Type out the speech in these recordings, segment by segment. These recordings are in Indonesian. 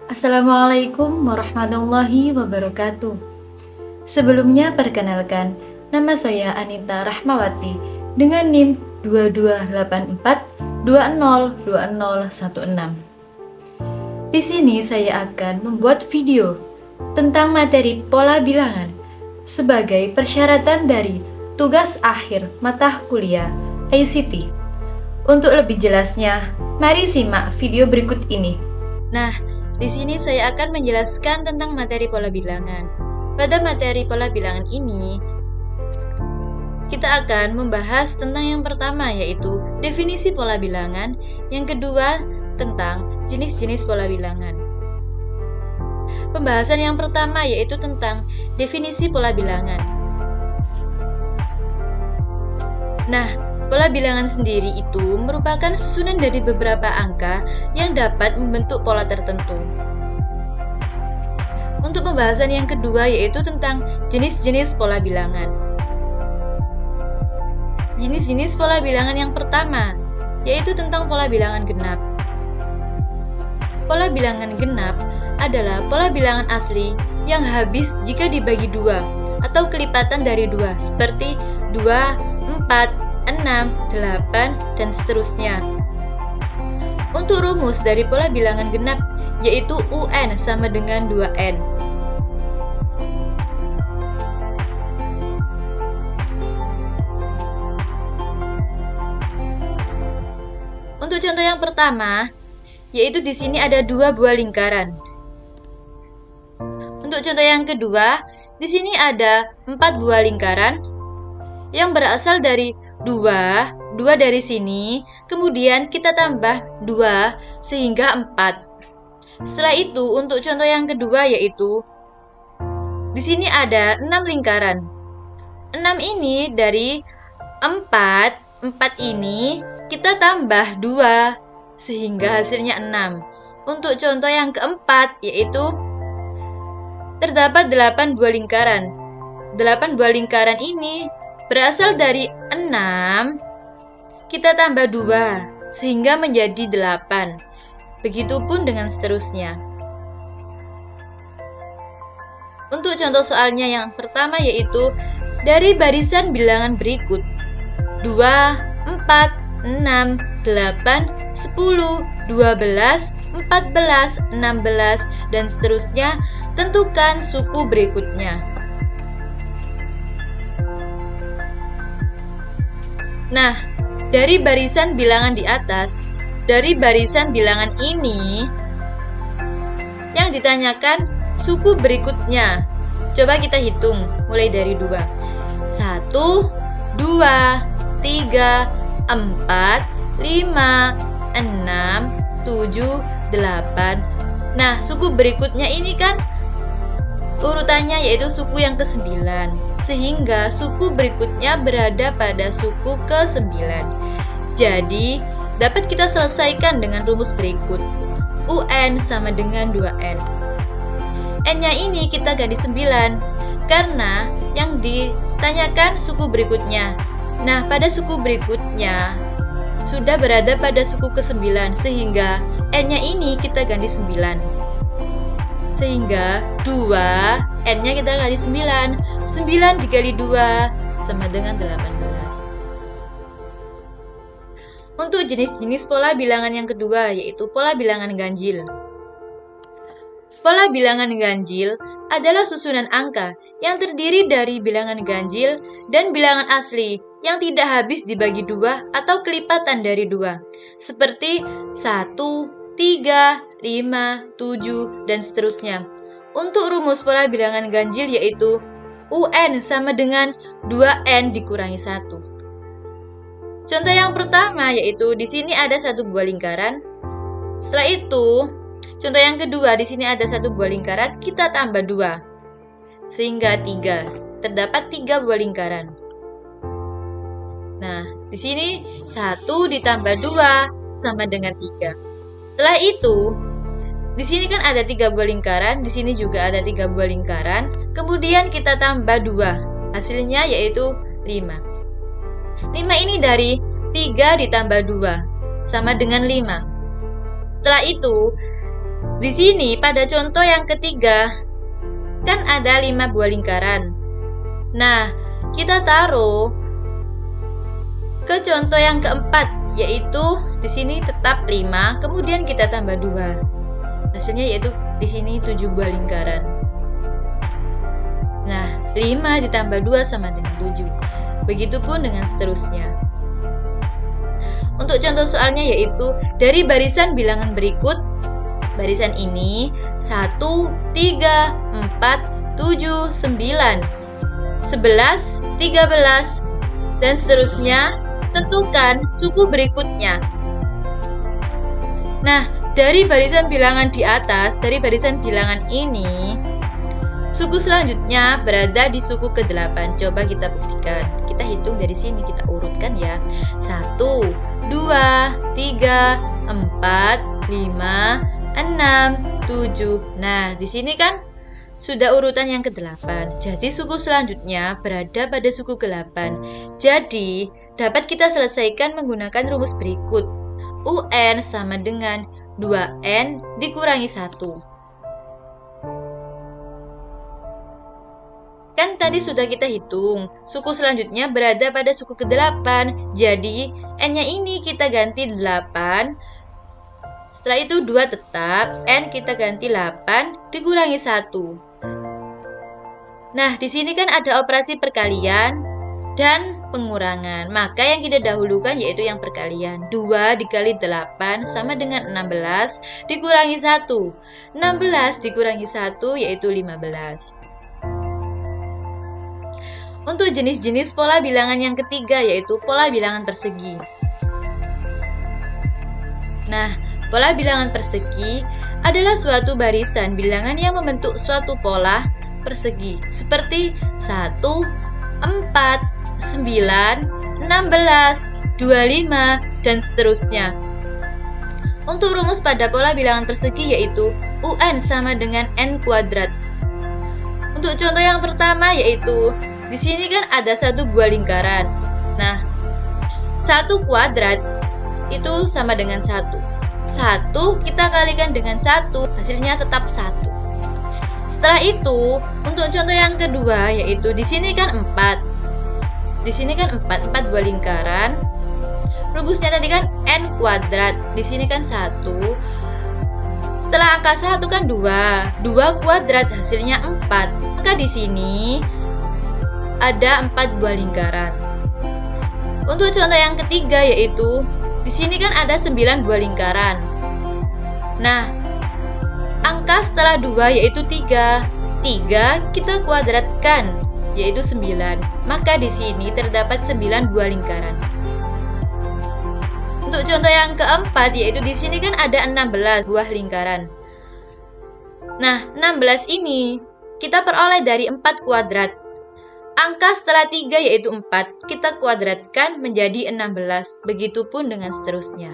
Assalamualaikum warahmatullahi wabarakatuh. Sebelumnya perkenalkan, nama saya Anita Rahmawati dengan NIM 2284202016. Di sini saya akan membuat video tentang materi pola bilangan sebagai persyaratan dari tugas akhir mata kuliah ICT. Untuk lebih jelasnya, mari simak video berikut ini. Nah, di sini saya akan menjelaskan tentang materi pola bilangan. Pada materi pola bilangan ini, kita akan membahas tentang yang pertama yaitu definisi pola bilangan, yang kedua tentang jenis-jenis pola bilangan. Pembahasan yang pertama yaitu tentang definisi pola bilangan. Nah, pola bilangan sendiri itu merupakan susunan dari beberapa angka yang dapat membentuk pola tertentu. Untuk pembahasan yang kedua yaitu tentang jenis-jenis pola bilangan. Jenis-jenis pola bilangan yang pertama yaitu tentang pola bilangan genap. Pola bilangan genap adalah pola bilangan asli yang habis jika dibagi dua atau kelipatan dari dua, seperti 2, 4, 6, 8, dan seterusnya. Untuk rumus dari pola bilangan genap yaitu UN sama dengan 2N. Untuk contoh yang pertama, yaitu di sini ada 2 buah lingkaran. Untuk contoh yang kedua, di sini ada 4 buah lingkaran yang berasal dari 2 dari sini, kemudian kita tambah 2 sehingga 4. Setelah itu, untuk contoh yang kedua yaitu di sini ada 6 lingkaran. 6 ini dari 4 ini kita tambah 2 sehingga hasilnya 6. Untuk contoh yang keempat yaitu terdapat 8 buah lingkaran. 8 buah lingkaran ini berasal dari 6, kita tambah 2, sehingga menjadi 8. Begitupun dengan seterusnya. Untuk contoh soalnya yang pertama yaitu dari barisan bilangan berikut 2, 4, 6, 8, 10, 12, 14, 16, dan seterusnya, tentukan suku berikutnya. Nah, dari barisan bilangan di atas, dari barisan bilangan ini, yang ditanyakan suku berikutnya. Coba kita hitung, mulai dari 2. 1, 2, 3, 4, 5, 6, 7, 8. Nah, suku berikutnya ini kan urutannya yaitu suku yang ke-9, sehingga suku berikutnya berada pada suku ke-9. Jadi, dapat kita selesaikan dengan rumus berikut. UN sama dengan 2N. N-nya ini kita ganti 9, karena yang ditanyakan suku berikutnya. Nah, pada suku berikutnya sudah berada pada suku ke-9, sehingga N-nya ini kita ganti 9. Sehingga 2, N-nya kita kali 9. 9 dikali 2 sama dengan 18. Untuk jenis-jenis pola bilangan yang kedua yaitu pola bilangan ganjil. Pola bilangan ganjil adalah susunan angka yang terdiri dari bilangan ganjil dan bilangan asli yang tidak habis dibagi 2 atau kelipatan dari 2, seperti 1, 3, 5, 7, dan seterusnya. Untuk rumus pola bilangan ganjil yaitu UN sama dengan 2N dikurangi 1. Contoh yang pertama yaitu di sini ada 1 buah lingkaran. Setelah itu, contoh yang kedua di sini ada 1 buah lingkaran, kita tambah 2 sehingga 3. Terdapat 3 buah lingkaran. Nah, di sini 1 ditambah 2 sama dengan 3. Setelah itu, di sini kan ada 3 buah lingkaran, di sini juga ada 3 buah lingkaran, kemudian kita tambah 2, hasilnya yaitu 5. 5 ini dari 3 ditambah 2, sama dengan 5. Setelah itu, Di sini pada contoh yang ketiga kan ada 5 buah lingkaran. Nah, kita taruh ke contoh yang keempat, yaitu di sini tetap 5, kemudian kita tambah 2. Hasilnya yaitu di sini 7 buah lingkaran. Nah, 5 ditambah 2 sama dengan 7. Begitupun dengan seterusnya. Untuk contoh soalnya yaitu dari barisan bilangan berikut, barisan ini 1, 3, 4, 7, 9, 11, 13, dan seterusnya. Tentukan suku berikutnya. Nah, dari barisan bilangan di atas, dari barisan bilangan ini, suku selanjutnya berada di suku ke-8. Coba kita buktikan. Kita hitung dari sini, kita urutkan ya. 1, 2, 3, 4, 5, 6, 7. Nah, di sini kan sudah urutan yang ke-8. Jadi suku selanjutnya berada pada suku ke-8. Jadi dapat kita selesaikan menggunakan rumus berikut. UN sama dengan 2N dikurangi 1. Kan tadi sudah kita hitung, suku selanjutnya berada pada suku ke-8. Jadi N-nya ini kita ganti 8. Setelah itu 2 tetap, N kita ganti 8 dikurangi 1. Nah, di sini kan ada operasi perkalian dan pengurangan. Maka yang kita dahulukan yaitu yang perkalian. 2 dikali 8 sama dengan 16 dikurangi 1. 16 dikurangi 1 yaitu 15. Untuk jenis-jenis pola bilangan yang ketiga yaitu pola bilangan persegi. Nah, pola bilangan persegi adalah suatu barisan bilangan yang membentuk suatu pola persegi seperti 1, 4, 9, 16, 25, dan seterusnya. Untuk rumus pada pola bilangan persegi yaitu UN sama dengan N kuadrat. Untuk contoh yang pertama yaitu di sini kan ada 1 buah lingkaran. Nah, 1 kuadrat itu sama dengan 1. 1 kita kalikan dengan 1, hasilnya tetap 1. Setelah itu, untuk contoh yang kedua yaitu di sini kan 4. Di sini kan 4 buah lingkaran. Rumusnya tadi kan N kuadrat. Di sini kan 1. Setelah angka 1 kan 2. 2 kuadrat hasilnya 4. Maka di sini ada 4 buah lingkaran. Untuk contoh yang ketiga yaitu di sini kan ada 9 buah lingkaran. Nah, angka setelah 2 yaitu 3. 3 kita kuadratkan yaitu 9. Maka di sini terdapat 9 buah lingkaran. Untuk contoh yang keempat yaitu di sini kan ada 16 buah lingkaran. Nah, 16 ini kita peroleh dari 4 kuadrat. Angka setelah 3 yaitu 4 kita kuadratkan menjadi 16. Begitupun dengan seterusnya.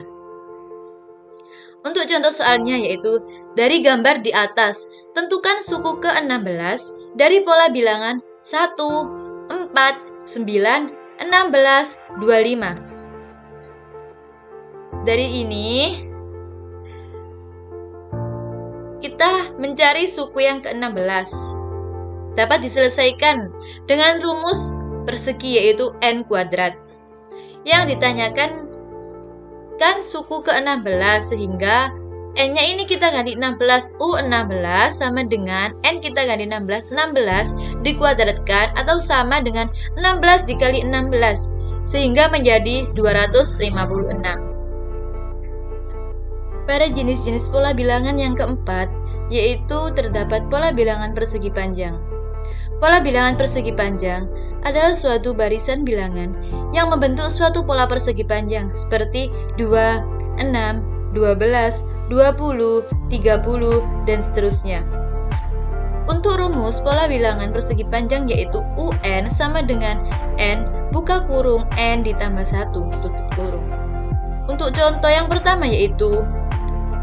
Untuk contoh soalnya yaitu dari gambar di atas, tentukan suku ke-16 dari pola bilangan 1, 4, 9, 16, 25. Dari ini kita mencari suku yang ke-16. Dapat diselesaikan dengan rumus persegi yaitu N kuadrat. Yang ditanyakan kan suku ke-16 sehingga N-nya ini kita ganti 16, U16 sama dengan N kita ganti 16, 16 dikuadratkan atau sama dengan 16 dikali 16 sehingga menjadi 256. Pada jenis-jenis pola bilangan yang keempat yaitu terdapat pola bilangan persegi panjang. Pola bilangan persegi panjang adalah suatu barisan bilangan yang membentuk suatu pola persegi panjang seperti 2, 6, 12, 20, 30, dan seterusnya. Untuk rumus pola bilangan persegi panjang yaitu UN sama dengan N buka kurung N ditambah 1 tutup kurung. Untuk contoh yang pertama yaitu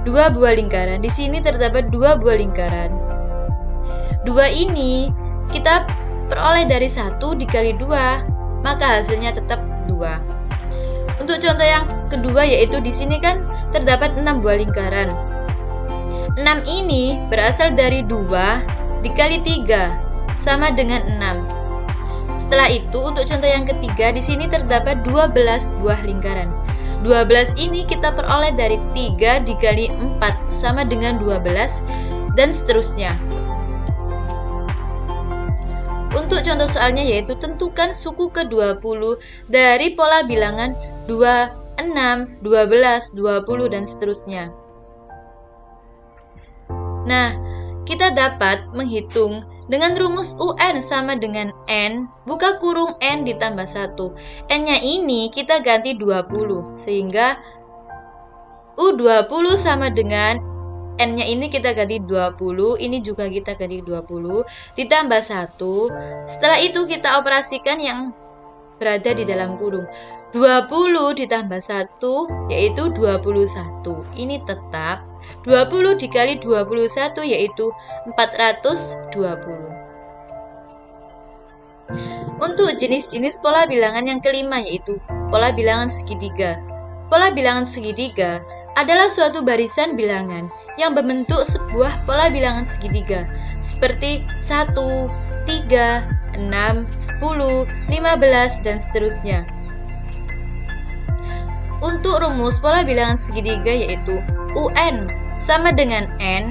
2 buah lingkaran. Di sini terdapat 2 buah lingkaran. 2 ini kita peroleh dari 1 dikali 2, maka hasilnya tetap 2. Untuk contoh yang kedua yaitu di sini kan terdapat 6 buah lingkaran. 6 ini berasal dari 2 dikali 3 sama dengan 6. Setelah itu untuk contoh yang ketiga di sini terdapat 12 buah lingkaran. 12 ini kita peroleh dari 3 dikali 4 sama dengan 12 dan seterusnya. Untuk contoh soalnya yaitu tentukan suku ke-20 dari pola bilangan 2, 6, 12, 20 dan seterusnya. Nah, kita dapat menghitung dengan rumus UN sama dengan N, buka kurung N ditambah 1. N-nya ini kita ganti 20, sehingga U20 sama dengan N-nya ini kita ganti 20, ini juga kita ganti 20, ditambah 1. Setelah itu kita operasikan yang berada di dalam kurung. 20 ditambah 1 yaitu 21. Ini tetap 20 dikali 21 yaitu 420. Untuk jenis-jenis pola bilangan yang kelima yaitu pola bilangan segitiga. Pola bilangan segitiga adalah suatu barisan bilangan yang membentuk sebuah pola bilangan segitiga seperti 1, 3, 6, 10, 15 dan seterusnya. Untuk rumus pola bilangan segitiga yaitu UN sama dengan N,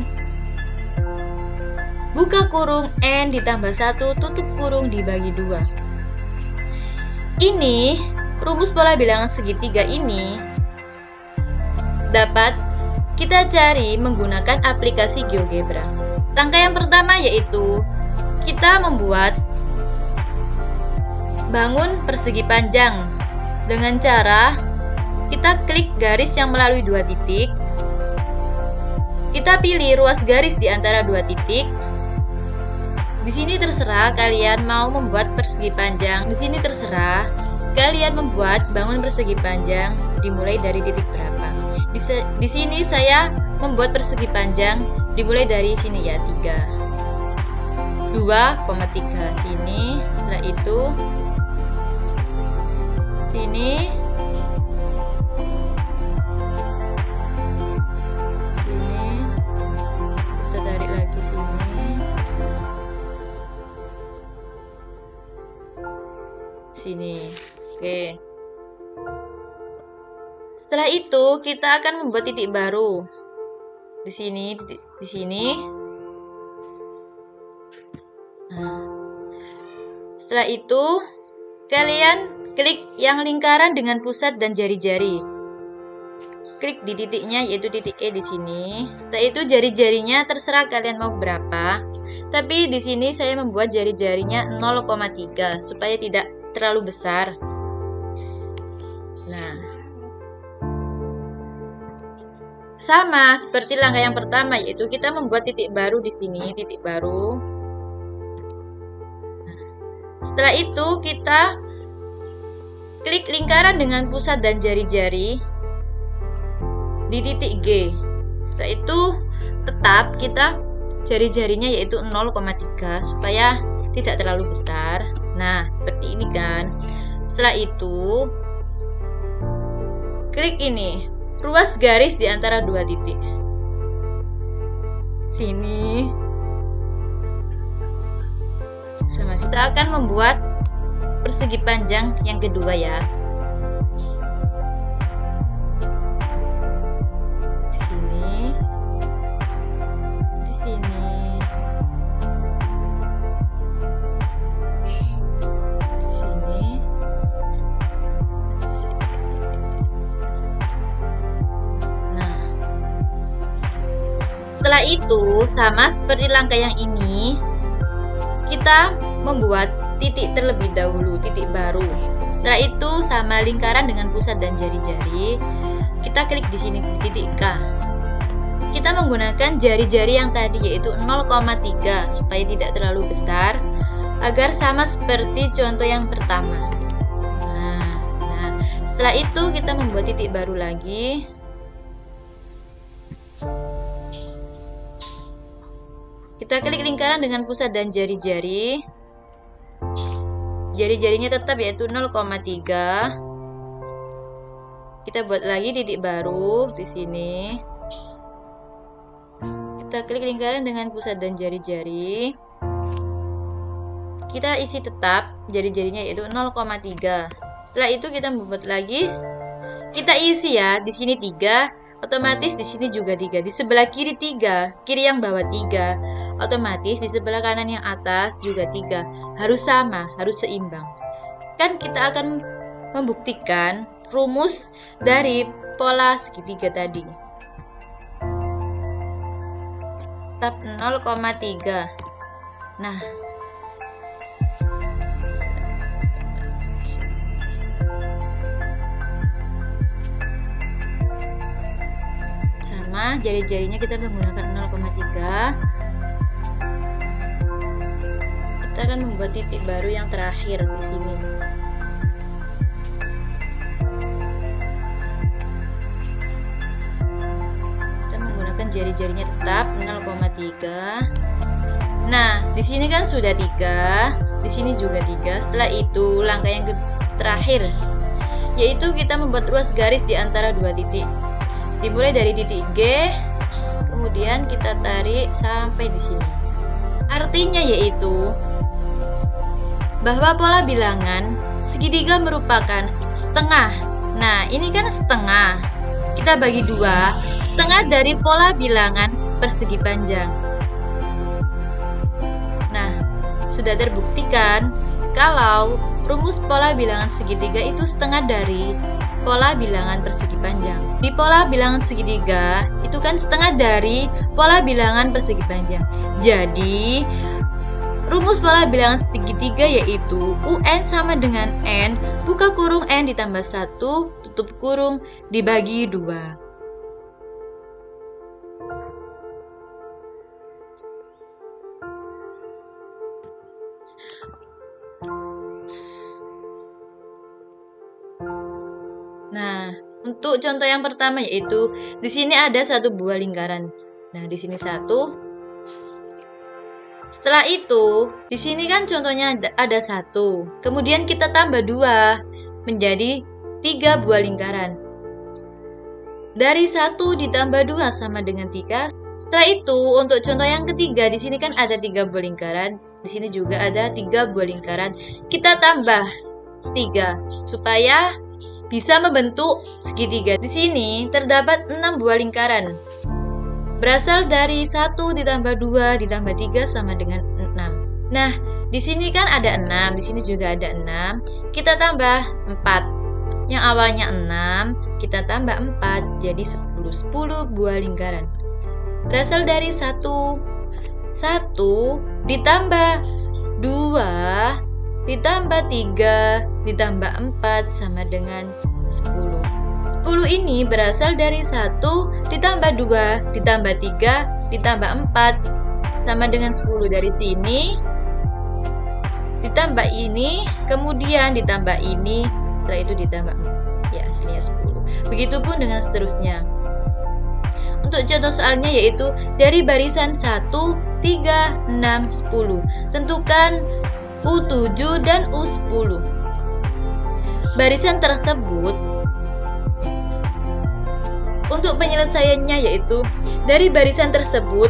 buka kurung N ditambah 1 tutup kurung dibagi 2. Ini rumus pola bilangan segitiga ini dapat kita cari menggunakan aplikasi GeoGebra. Langkah yang pertama yaitu kita membuat bangun persegi panjang dengan cara kita klik garis yang melalui 2 titik. Kita pilih ruas garis di antara 2 titik. Di sini terserah kalian mau membuat persegi panjang. Di sini terserah kalian membuat bangun persegi panjang dimulai dari titik berapa. Di sini saya membuat persegi panjang dimulai dari sini ya 3, 2,3 sini. Setelah itu sini, kita tarik lagi sini. Oke. Setelah itu kita akan membuat titik baru di sini, di sini. Nah, setelah itu kalian klik yang lingkaran dengan pusat dan jari-jari. Klik di titiknya yaitu titik E di sini. Setelah itu jari-jarinya terserah kalian mau berapa. Tapi di sini saya membuat jari-jarinya 0,3 supaya tidak terlalu besar. Nah, sama seperti langkah yang pertama yaitu kita membuat titik baru di sini, titik baru. Setelah itu kita klik lingkaran dengan pusat dan jari-jari di titik G. Setelah itu tetap kita jari-jarinya yaitu 0,3 supaya tidak terlalu besar. Nah, seperti ini kan. Setelah itu klik ini, ruas garis di antara 2 titik. Sini. Sama kita akan membuat persegi panjang yang kedua ya. Di sini. Di sini. Di sini. Di sini. Nah. Setelah itu sama seperti langkah yang ini, kita membuat titik terlebih dahulu, titik baru. Setelah itu sama lingkaran dengan pusat dan jari-jari. Kita klik di sini di titik K. Kita menggunakan jari-jari yang tadi yaitu 0,3 supaya tidak terlalu besar agar sama seperti contoh yang pertama. Nah, setelah itu kita membuat titik baru lagi. Kita klik lingkaran dengan pusat dan jari-jari. Jari-jarinya tetap yaitu 0,3. Kita buat lagi titik baru di sini. klik lingkaran dengan pusat dan jari-jari. Kita isi tetap jari-jarinya yaitu 0,3. Setelah itu kita membuat lagi. Kita isi ya, di sini 3, otomatis di sini juga 3. Di sebelah kiri 3, kiri yang bawah 3. Otomatis di sebelah kanan yang atas juga 3. Harus sama, harus seimbang. Kan kita akan membuktikan rumus dari pola segitiga tadi. Tetap 0,3. Nah, sama jari-jarinya kita menggunakan 0,3. Kita akan membuat titik baru yang terakhir di sini. Kita menggunakan jari-jarinya tetap 0,3. Nah, di sini kan sudah 3, di sini juga 3. Setelah itu langkah yang terakhir yaitu kita membuat ruas garis di antara dua titik. Dimulai dari titik G, kemudian kita tarik sampai di sini. Artinya yaitu bahwa pola bilangan segitiga merupakan setengah. Nah, ini kan setengah. Kita bagi dua, setengah dari pola bilangan persegi panjang. Nah, sudah terbuktikan kalau rumus pola bilangan segitiga itu setengah dari pola bilangan persegi panjang. Di pola bilangan segitiga itu kan setengah dari pola bilangan persegi panjang. Jadi rumus pola bilangan segitiga yaitu UN sama dengan N buka kurung N ditambah 1 tutup kurung dibagi 2. Nah, untuk contoh yang pertama yaitu di sini ada satu buah lingkaran. Nah, di sini 1. Setelah itu, di sini kan contohnya ada 1. Kemudian kita tambah 2 menjadi 3 buah lingkaran. Dari 1 ditambah 2 sama dengan 3. Setelah itu, untuk contoh yang ketiga, di sini kan ada 3 buah lingkaran. Di sini juga ada 3 buah lingkaran. Kita tambah 3 supaya bisa membentuk segitiga. Di sini terdapat 6 buah lingkaran. Berasal dari 1 ditambah 2 ditambah 3 sama dengan 6. Nah, di sini kan ada 6, di sini juga ada 6. Kita tambah 4. Yang awalnya 6, kita tambah 4 jadi 10. 10 buah lingkaran. Berasal dari 1 ditambah 2 ditambah 3 ditambah 4 sama dengan 10. 10 ini berasal dari 1 ditambah 2 ditambah 3 ditambah 4 sama dengan 10. Dari sini ditambah ini, kemudian ditambah ini, setelah itu ditambah 4. Ya, hasilnya 10. Begitupun dengan seterusnya. Untuk contoh soalnya yaitu dari barisan 1, 3, 6, 10. Tentukan U7 dan U10. Barisan tersebut untuk penyelesaiannya yaitu dari barisan tersebut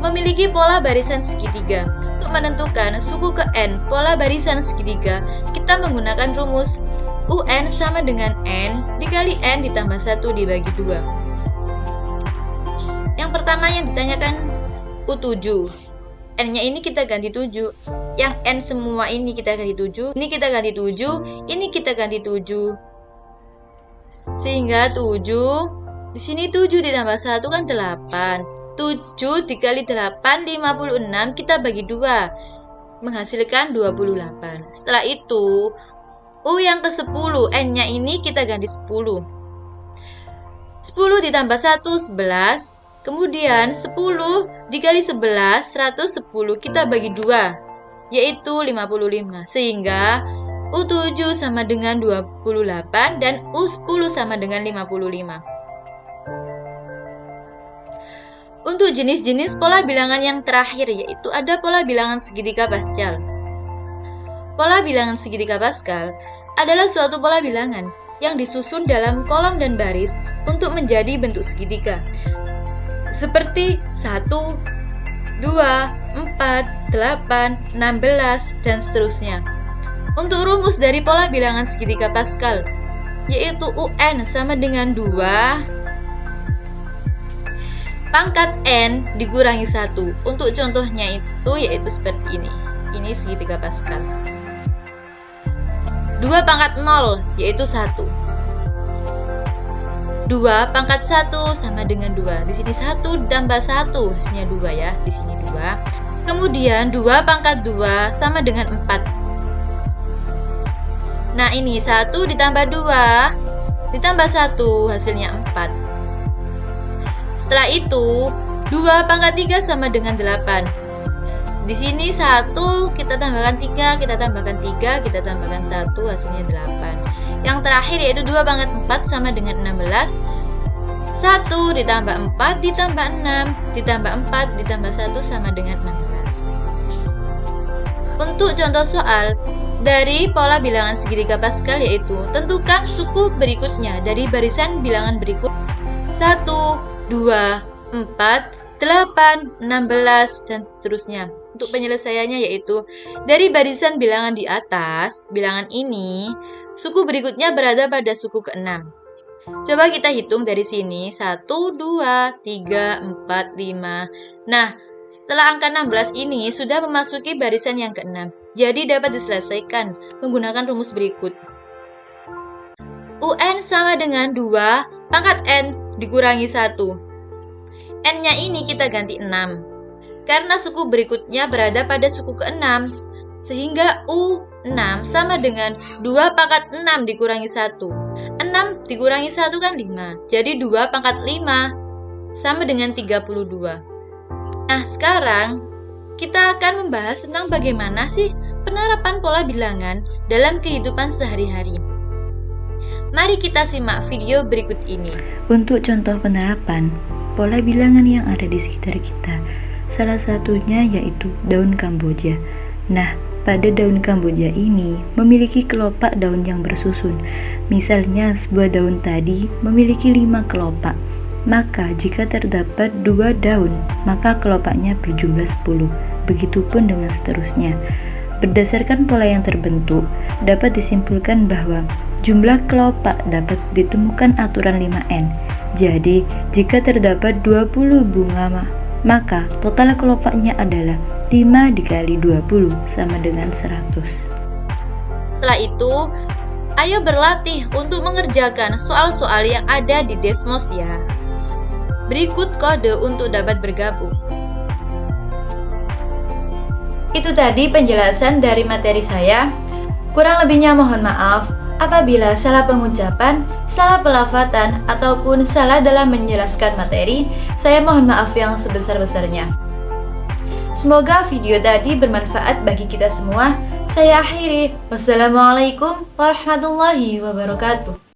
memiliki pola barisan segitiga. Untuk menentukan suku ke N pola barisan segitiga, kita menggunakan rumus UN sama dengan N dikali N ditambah 1 dibagi 2. Yang pertama yang ditanyakan U7. N-nya ini kita ganti 7. Yang N semua ini kita ganti 7. Ini kita ganti 7. Ini kita ganti 7. Sehingga 7. Di sini 7 ditambah 1 kan 8. 7 dikali 8, 56. Kita bagi 2. Menghasilkan 28. Setelah itu, U yang ke-10. N-nya ini kita ganti 10. 10 ditambah 1, 11. Kemudian 10 dikali 11, 110. Kita bagi 2. Yaitu 55. Sehingga U7 sama dengan 28 dan U10 sama dengan 55. Untuk jenis-jenis pola bilangan yang terakhir yaitu ada pola bilangan segitiga Pascal. Pola bilangan segitiga Pascal adalah suatu pola bilangan yang disusun dalam kolom dan baris untuk menjadi bentuk segitiga. Seperti 1, 2, 4, 8, 16, dan seterusnya. Untuk rumus dari pola bilangan segitiga Pascal, yaitu UN sama dengan 2 pangkat N dikurangi 1. Untuk contohnya itu yaitu seperti ini. Ini segitiga Pascal. 2 pangkat 0 yaitu 1. 2 pangkat 1 sama dengan 2. Di sini 1 tambah 1 hasilnya 2 ya. Di sini 2. Kemudian 2 pangkat 2 sama dengan 4. Nah, ini 1 ditambah 2 ditambah 1 hasilnya 4. Setelah itu 2 pangkat 3 sama dengan 8. Di sini 1 kita tambahkan 3, kita tambahkan 3, kita tambahkan 1 hasilnya 8. Yang terakhir yaitu 2 pangkat 4 sama dengan 16. 1 ditambah 4 ditambah 6 ditambah 4 ditambah 1 sama dengan 16. Untuk contoh soal dari pola bilangan segitiga Pascal yaitu tentukan suku berikutnya dari barisan bilangan berikut 1, 2, 4, 8, 16, dan seterusnya. Untuk penyelesaiannya yaitu dari barisan bilangan di atas, bilangan ini, suku berikutnya berada pada suku ke-6. Coba kita hitung dari sini, 1, 2, 3, 4, 5. Nah, setelah angka 16 ini sudah memasuki barisan yang ke-6. Jadi dapat diselesaikan menggunakan rumus berikut. UN sama dengan 2 pangkat N dikurangi 1. N-nya ini kita ganti 6. Karena suku berikutnya berada pada suku ke-6, sehingga U6 sama dengan 2 pangkat 6 dikurangi 1. 6 dikurangi 1 kan 5. Jadi 2 pangkat 5 sama dengan 32. Nah, sekarang kita akan membahas tentang bagaimana sih penerapan pola bilangan dalam kehidupan sehari-hari. Mari kita simak video berikut ini. Untuk contoh penerapan pola bilangan yang ada di sekitar kita, salah satunya yaitu daun Kamboja. Nah, pada daun Kamboja ini memiliki kelopak daun yang bersusun. Misalnya sebuah daun tadi memiliki 5 kelopak. Maka jika terdapat 2 daun, maka kelopaknya berjumlah 10. Begitupun dengan seterusnya. Berdasarkan pola yang terbentuk, dapat disimpulkan bahwa jumlah kelopak dapat ditemukan aturan 5N. Jadi, jika terdapat 20 bunga, maka total kelopaknya adalah 5 dikali 20 sama dengan 100. Setelah itu, ayo berlatih untuk mengerjakan soal-soal yang ada di Desmos ya. Berikut kode untuk dapat bergabung. Itu tadi penjelasan dari materi saya. Kurang lebihnya mohon maaf apabila salah pengucapan, salah pelafatan, ataupun salah dalam menjelaskan materi. Saya mohon maaf yang sebesar-besarnya. Semoga video tadi bermanfaat bagi kita semua. Saya akhiri. Wassalamualaikum warahmatullahi wabarakatuh.